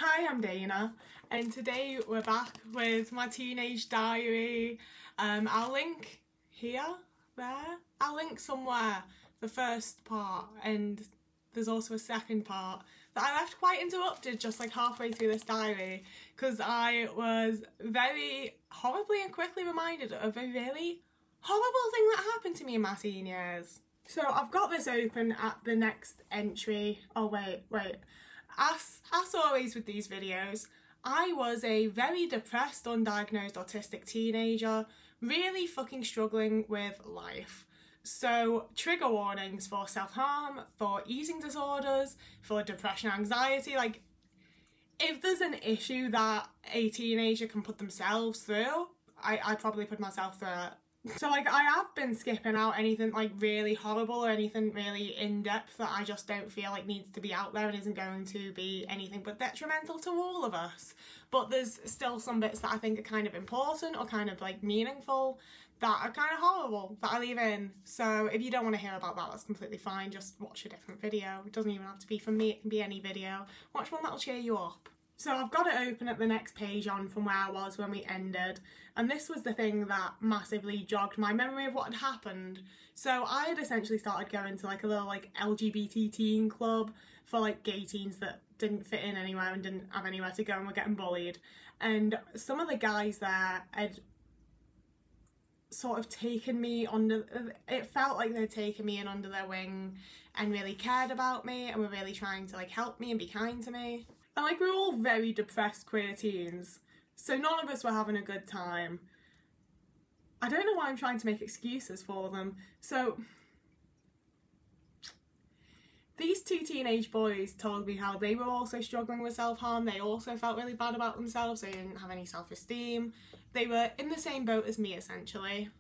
Hi, I'm Dana, and today we're back with my teenage diary. I'll link here, there, I'll link somewhere the first part, and there's also a second part that I left quite interrupted just like halfway through this diary because I was very horribly and quickly reminded of a really horrible thing that happened to me in my teen years. So I've got this open at the next entry. Oh wait. As always with these videos, I was a very depressed, undiagnosed autistic teenager, really fucking struggling with life. So trigger warnings for self-harm, for eating disorders, for depression, anxiety, like if there's an issue that a teenager can put themselves through, I probably put myself through it. So like I have been skipping out anything like really horrible or anything really in-depth that I just don't feel like needs to be out there and isn't going to be anything but detrimental to all of us. But there's still some bits that I think are kind of important or kind of like meaningful that are kind of horrible that I leave in. So if you don't want to hear about that, that's completely fine. Just watch a different video. It doesn't even have to be from me, it can be any video. Watch one that'll cheer you up. So I've got it open at the next page on from where I was when we ended, and this was the thing that massively jogged my memory of what had happened. So I had essentially started going to like a little like LGBT teen club for like gay teens that didn't fit in anywhere and didn't have anywhere to go and were getting bullied, and some of the guys there had sort of taken me under, it felt like they'd taken me in under their wing and really cared about me and were really trying to like help me and be kind to me. And like we're all very depressed queer teens, so none of us were having a good time. I don't know why I'm trying to make excuses for them. So these two teenage boys told me how they were also struggling with self-harm. They also felt really bad about themselves. They didn't have any self-esteem. They were in the same boat as me essentially.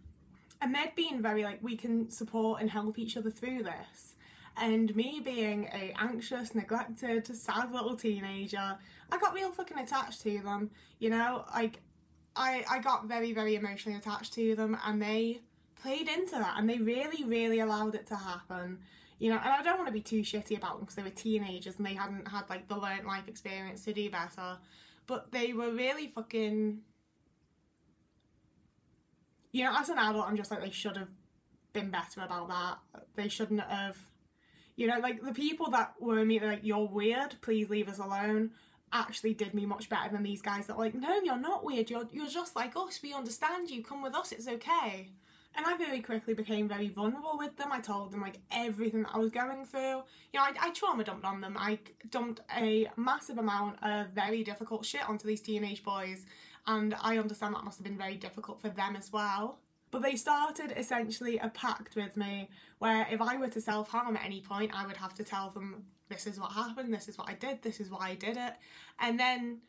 And they'd been very like, we can support and help each other through this. And me being a anxious, neglected, sad little teenager, I got real fucking attached to them, you know, like I got very, very emotionally attached to them, and they played into that and they really allowed it to happen, you know. And I don't want to be too shitty about them because they were teenagers and they hadn't had like the learned life experience to do better, but they were really fucking, you know, as an adult I'm just like, they should have been better about that. They shouldn't have. You know, like the people that were immediately like, you're weird, please leave us alone, actually did me much better than these guys that were like, no, you're not weird, you're just like us, we understand you, come with us, it's okay. And I very quickly became very vulnerable with them. I told them like everything that I was going through. You know, I trauma dumped on them. I dumped a massive amount of very difficult shit onto these teenage boys, and I understand that must have been very difficult for them as well. But they started essentially a pact with me where if I were to self-harm at any point, I would have to tell them, this is what happened, this is what I did, this is why I did it. And then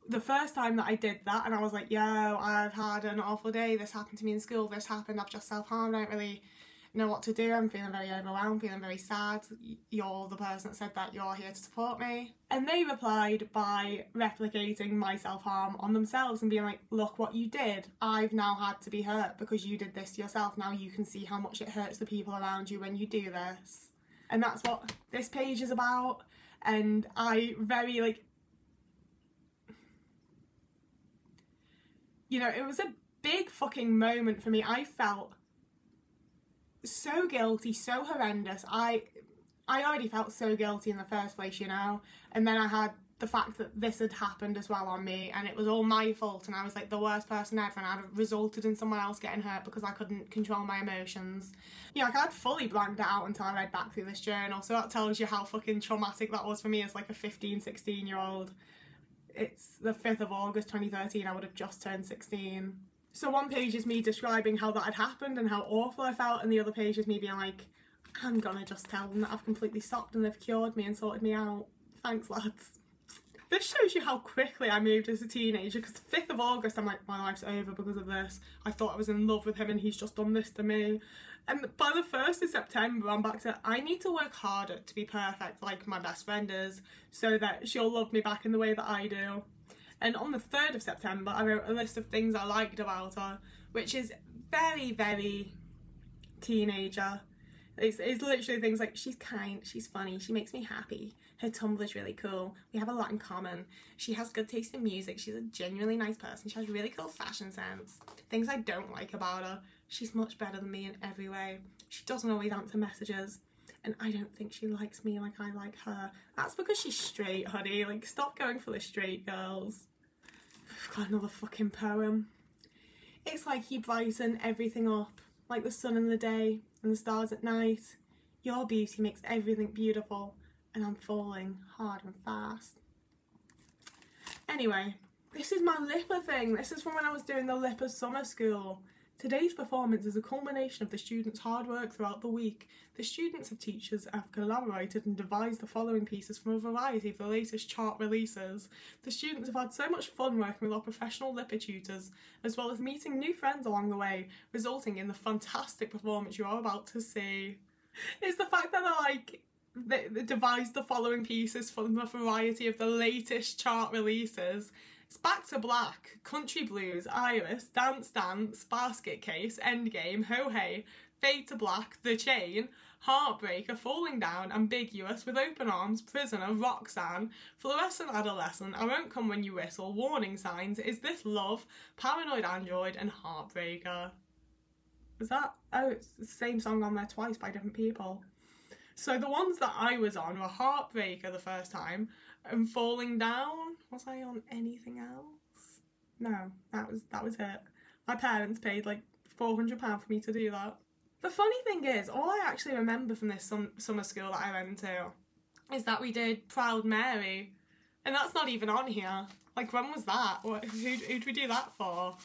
the first time that I did that and I was like, yo, I've had an awful day, this happened to me in school, this happened, I've just self-harmed, I don't really know what to do, I'm feeling very overwhelmed, feeling very sad, you're the person that said that, you're here to support me. And they replied by replicating my self-harm on themselves and being like, look what you did, I've now had to be hurt because you did this to yourself, now you can see how much it hurts the people around you when you do this. And that's what this page is about. And I very like, you know, it was a big fucking moment for me. I felt so guilty, so horrendous. I already felt so guilty in the first place, you know, and then I had the fact that this had happened as well on me, and it was all my fault, and I was like the worst person ever, and I'd resulted in someone else getting hurt because I couldn't control my emotions. You know, like I'd fully blanked it out until I read back through this journal, so that tells you how fucking traumatic that was for me as like a 15-16-year-old. It's the 5th of August 2013, I would have just turned 16. So one page is me describing how that had happened and how awful I felt, and the other page is me being like, I'm gonna just tell them that I've completely stopped and they've cured me and sorted me out. Thanks, lads. This shows you how quickly I moved as a teenager, because the 5th of August I'm like, my life's over because of this. I thought I was in love with him and he's just done this to me. And by the 1st of September I'm back to, I need to work harder to be perfect like my best friend is, so that she'll love me back in the way that I do. And on the 3rd of September I wrote a list of things I liked about her, which is very, very teenager. It's literally things like, she's kind, she's funny, she makes me happy, Her Tumblr's really cool. We have a lot in common. She has good taste in music. She's a genuinely nice person. She has really cool fashion sense. Things I don't like about her. She's much better than me in every way. She doesn't always answer messages. And I don't think she likes me like I like her. That's because she's straight, honey. Like, stop going for the straight girls. I've got another fucking poem. It's like you brighten everything up, like the sun in the day and the stars at night. Your beauty makes everything beautiful, and I'm falling hard and fast. Anyway, this is my Lipper thing. This is from when I was doing the Lipper summer school. Today's performance is a culmination of the students' hard work throughout the week. The students and teachers have collaborated and devised the following pieces from a variety of the latest chart releases. The students have had so much fun working with our professional Lipper tutors, as well as meeting new friends along the way, resulting in the fantastic performance you are about to see. It's the fact that they devised the following pieces from a variety of the latest chart releases. It's Back to Black, Country Blues, Iris, Dance Dance, Basket Case, Endgame, Ho Hey, Fade to Black, The Chain, Heartbreaker, Falling Down, Ambiguous, With Open Arms, Prisoner, Roxanne, Fluorescent Adolescent, I Won't Come When You Whistle, Warning Signs, Is This Love, Paranoid Android, and Heartbreaker. Was that? Oh, it's the same song on there twice by different people. So the ones that I was on were Heartbreaker the first time and Falling Down. Was I on anything else? No, that was it. My parents paid like £400 for me to do that. The funny thing is, all I actually remember from this summer school that I went to is that we did Proud Mary, and that's not even on here. Like, when was that? Who'd we do that for?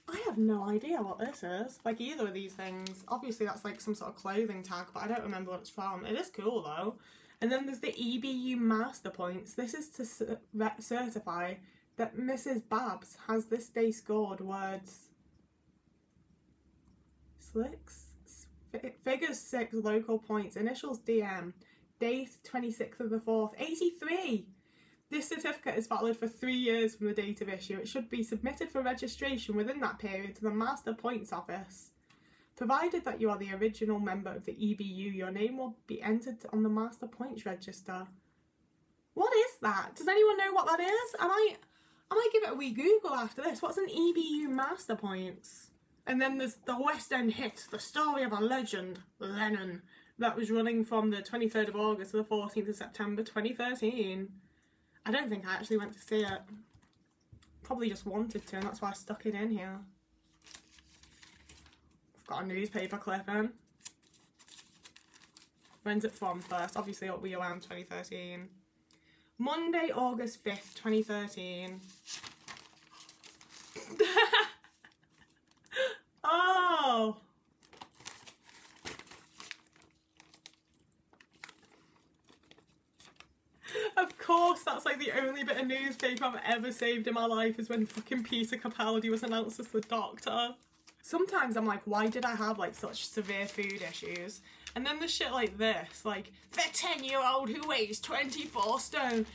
I have no idea what this is, like either of these things. Obviously that's like some sort of clothing tag, but I don't remember what it's from. It is cool though. And then there's the EBU Master Points. This is to certify that Mrs. Babs has this day scored words figures 6 local points, initials DM, date 26th of the 4th, 83. This certificate is valid for 3 years from the date of issue. It should be submitted for registration within that period to the Master Points Office. Provided that you are the original member of the EBU, your name will be entered on the Master Points Register. What is that? Does anyone know what that is? I might give it a wee Google after this. What's an EBU Master Points? And then there's the West End hit, The Story of a Legend, Lennon. That was running from the 23rd of August to the 14th of September 2013. I don't think I actually went to see it. Probably just wanted to, and that's why I stuck it in here. I've got a newspaper clipping. When's it from first? Obviously it'll be around 2013. Monday, August 5th, 2013. Oh! Of course, that's like the only bit of newspaper I've ever saved in my life is when fucking Peter Capaldi was announced as the Doctor. Sometimes I'm like, why did I have like such severe food issues? And then the shit like this, like, the 10-year-old who weighs 24 stone.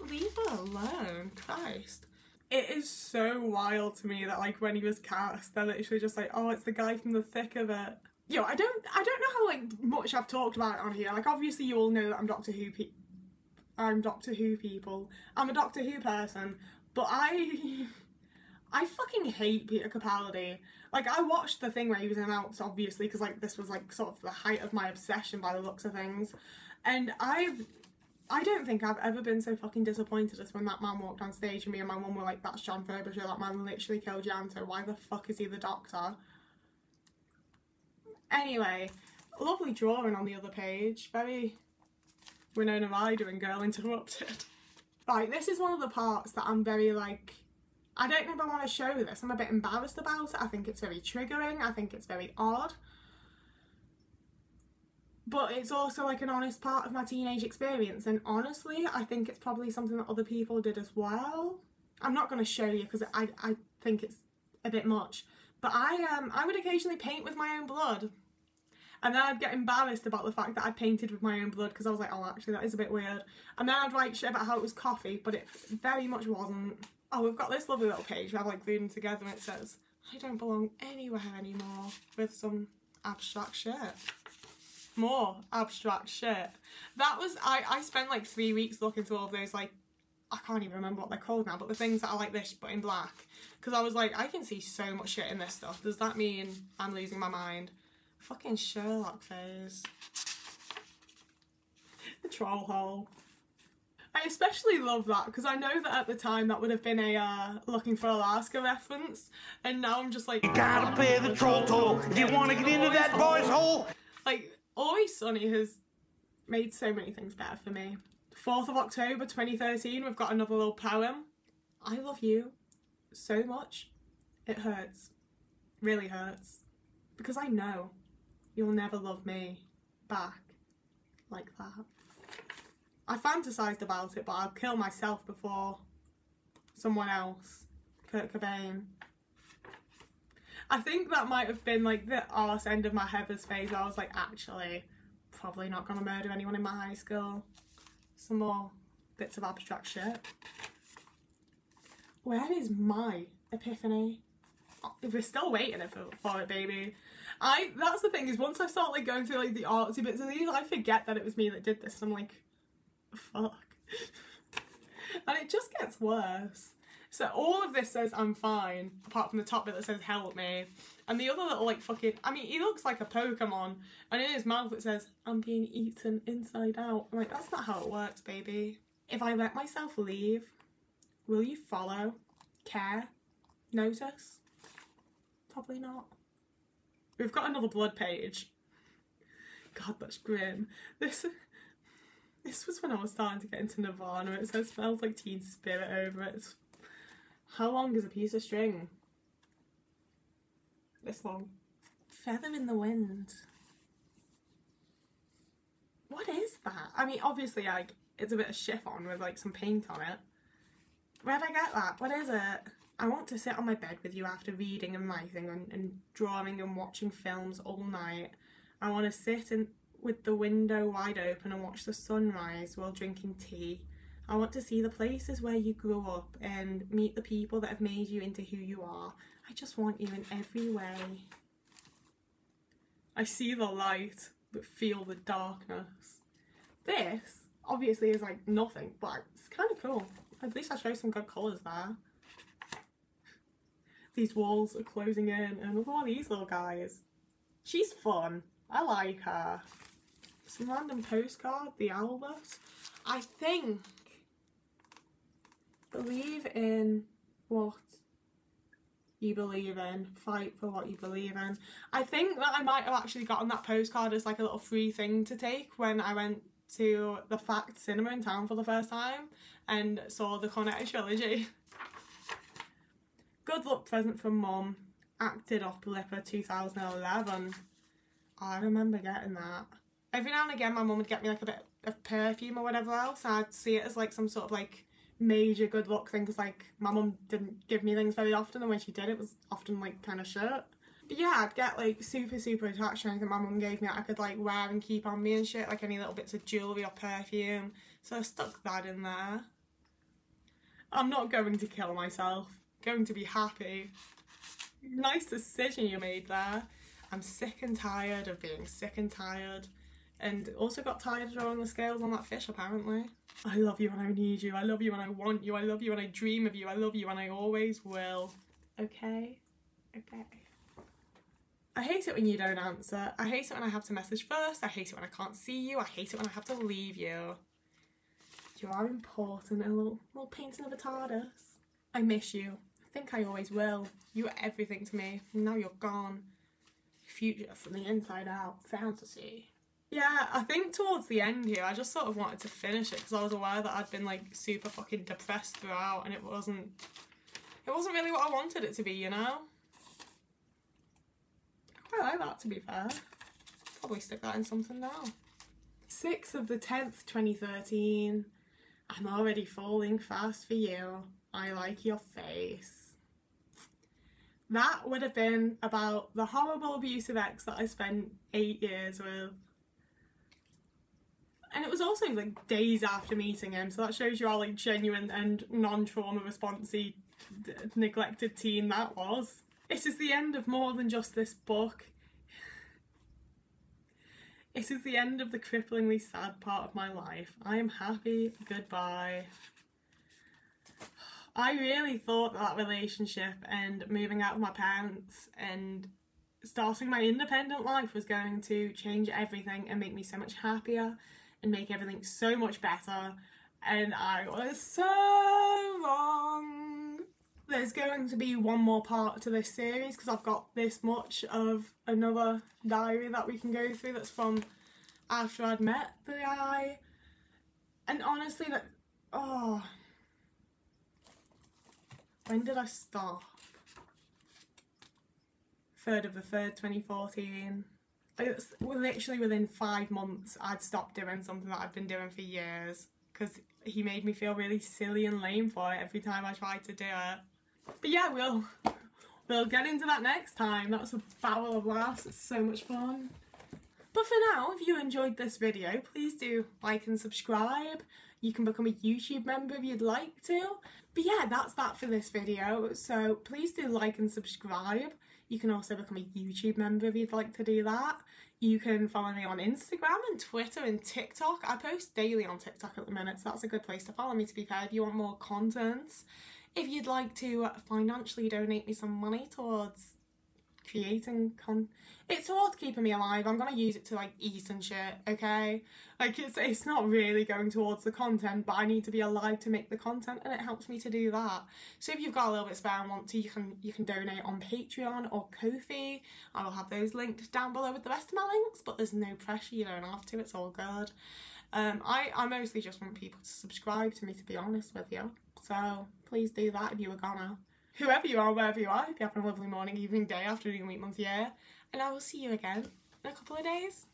Leave her alone, Christ. It is so wild to me that like when he was cast, they're literally just like, oh, it's the guy from The Thick of It. Yo, I don't know how like much I've talked about it on here. Like, obviously you all know that I'm Doctor Who people. I'm a Doctor Who person, but I fucking hate Peter Capaldi. Like, I watched the thing where he was announced, obviously, because like this was like sort of the height of my obsession by the looks of things, and I don't think I've ever been so fucking disappointed as when that man walked on stage and me and my mum were like, that's John Frobisher, that man literally killed Janto, why the fuck is he the Doctor? Anyway, lovely drawing on the other page, very Winona Ryder and Girl Interrupted. Right, this is one of the parts that I'm very like, I don't know if I want to show this. I'm a bit embarrassed about it. I think it's very triggering. I think it's very odd. But it's also like an honest part of my teenage experience. And honestly, I think it's probably something that other people did as well. I'm not going to show you because I think it's a bit much. But I would occasionally paint with my own blood. And then I'd get embarrassed about the fact that I painted with my own blood because I was like, oh, actually, that is a bit weird. And then I'd write shit about how it was coffee, but it very much wasn't. Oh, we've got this lovely little page where I've like glued them together and it says, I don't belong anywhere anymore, with some abstract shit. more abstract shit. That was, I spent like 3 weeks looking through all of those, like, I can't even remember what they're called now, but the things that are like this but in black. Because I was like, I can see so much shit in this stuff. Does that mean I'm losing my mind? Fucking Sherlock phase. The troll hole. I especially love that because I know that at the time that would have been a Looking for Alaska reference, and now I'm just like, you gotta play the troll toll if you want to get into that boy's hole. Like, Always Sunny has made so many things better for me. 4th of October 2013, we've got another little poem. I love you so much. It hurts. Really hurts. Because I know you'll never love me back like that. I fantasised about it, but I'll kill myself before someone else. Kurt Cobain. I think that might have been like the arse end of my Heathers phase where I was like, actually, probably not gonna murder anyone in my high school. Some more bits of abstract shit. Where is my epiphany? We're still waiting for it, baby. That's the thing, is once I start like going through like the artsy bits of these, I forget that it was me that did this. I'm like, fuck. And it just gets worse. So all of this says I'm fine, apart from the top bit that says help me. And the other little like fucking, I mean, he looks like a Pokemon, and in his mouth it says, I'm being eaten inside out. I'm like, that's not how it works, baby. If I let myself leave, will you follow? Care? Notice? Probably not. We've got another blood page. God, that's grim. This was when I was starting to get into Nirvana. It says smells like Teen Spirit over it. How long is a piece of string? This long. Feather in the wind. What is that? I mean, obviously, like, it's a bit of chiffon with like some paint on it. Where'd I get that? What is it? I want to sit on my bed with you after reading and writing and drawing and watching films all night. I want to sit with the window wide open and watch the sunrise while drinking tea. I want to see the places where you grew up and meet the people that have made you into who you are. I just want you in every way. I see the light, but feel the darkness. This, obviously, is like nothing, but it's kind of cool. At least I show some good colours there. These walls are closing in, and another one of these little guys. She's fun. I like her. Some random postcard, the Albert. I think, believe in what you believe in, fight for what you believe in. I think that I might have actually gotten that postcard as like a little free thing to take when I went to the Fact Cinema in town for the first time and saw the Cornetto trilogy. Good luck present from Mum. Acted Up Lipper 2011. I remember getting that. Every now and again my mum would get me like a bit of perfume or whatever else, and I'd see it as like some sort of like major good luck thing, because like my mum didn't give me things very often, and when she did it was often like kind of shit. But yeah, I'd get like super attached to anything my mum gave me that I could like wear and keep on me and shit, like any little bits of jewellery or perfume, so I stuck that in there. I'm not going to kill myself, I'm going to be happy. Nice decision you made there. I'm sick and tired of being sick and tired. And also got tired of drawing the scales on that fish, apparently. I love you when I need you. I love you when I want you. I love you when I dream of you. I love you when I always will. Okay? Okay. I hate it when you don't answer. I hate it when I have to message first. I hate it when I can't see you. I hate it when I have to leave you. You are important. A little painting of a TARDIS. I miss you. I think I always will. You were everything to me. And now you're gone. Future from the inside out. Fantasy. Yeah, I think towards the end here, I just sort of wanted to finish it because I was aware that I'd been like super fucking depressed throughout, and it wasn't really what I wanted it to be, you know? I quite like that, to be fair. Probably stick that in something now. 6th of the 10th, 2013. I'm already falling fast for you. I like your face. That would have been about the horrible abusive ex that I spent 8 years with. And it was also like days after meeting him, so that shows you how like genuine and non-trauma responsey neglected teen that was. It is the end of more than just this book. This is the end of the cripplingly sad part of my life. I am happy. Goodbye. I really thought that relationship and moving out with my parents and starting my independent life was going to change everything and make me so much happier and make everything so much better. And I was so wrong. There's going to be one more part to this series because I've got this much of another diary that we can go through that's from after I'd met the guy. And honestly, when did I stop? 3rd of the 3rd, 2014. It's literally within 5 months I'd stopped doing something that I'd been doing for years because he made me feel really silly and lame for it every time I tried to do it. But yeah, we'll get into that next time. That was a barrel of laughs. It's so much fun. But for now, if you enjoyed this video, please do like and subscribe. You can become a YouTube member if you'd like to. But yeah, that's that for this video. So please do like and subscribe. You can also become a YouTube member if you'd like to do that. You can follow me on Instagram and Twitter and TikTok. I post daily on TikTok at the minute, so that's a good place to follow me, to be fair, if you want more content. If you'd like to financially donate me some money towards creating it's towards keeping me alive. I'm gonna use it to like eat and shit, okay? Like it's not really going towards the content, but I need to be alive to make the content, and it helps me to do that. So if you've got a little bit spare and want to, you can donate on Patreon or Ko-fi. I will have those linked down below with the rest of my links, but there's no pressure, you don't have to, it's all good. I mostly just want people to subscribe to me, to be honest with you. So please do that if you were gonna. Whoever you are, wherever you are, hope you're having a lovely morning, evening, day, afternoon, week, month, year. And I will see you again in a couple of days.